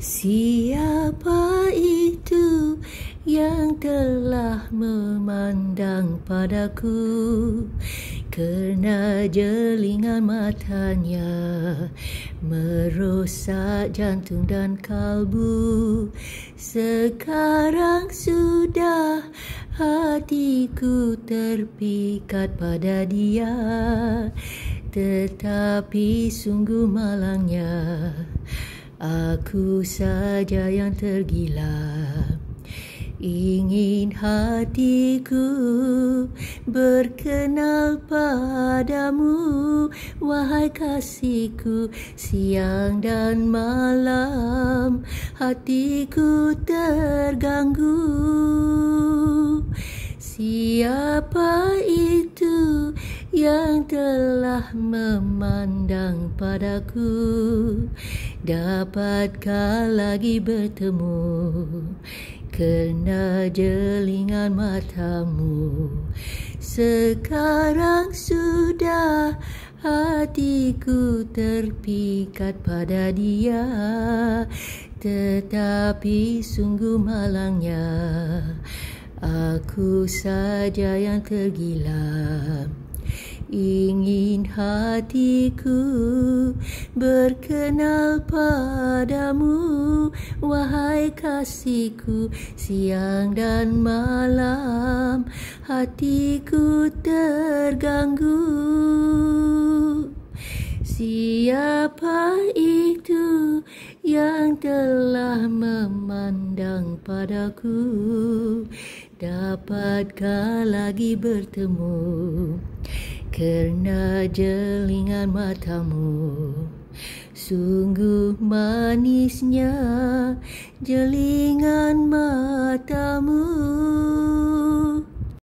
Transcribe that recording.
Siapa itu yang telah memandang padaku, kerana jelingan matanya merosak jantung dan kalbu. Sekarang sudah hatiku terpikat pada dia, tetapi sungguh malangnya aku saja yang tergila. Ingin hatiku berkenal padamu, wahai kasihku, siang dan malam hatiku terganggu. Siapa itu yang telah memandang padaku? Dapatkah lagi bertemu kerana jelingan matamu? Sekarang sudah hatiku terpikat pada dia, tetapi sungguh malangnya aku saja yang tergila. Ingin hatiku berkenal padamu, wahai kasihku, siang dan malam hatiku terganggu. Siapa itu yang telah memandang padaku? Dapatkah lagi bertemu kerana jelingan matamu? Sungguh manisnya jelingan matamu.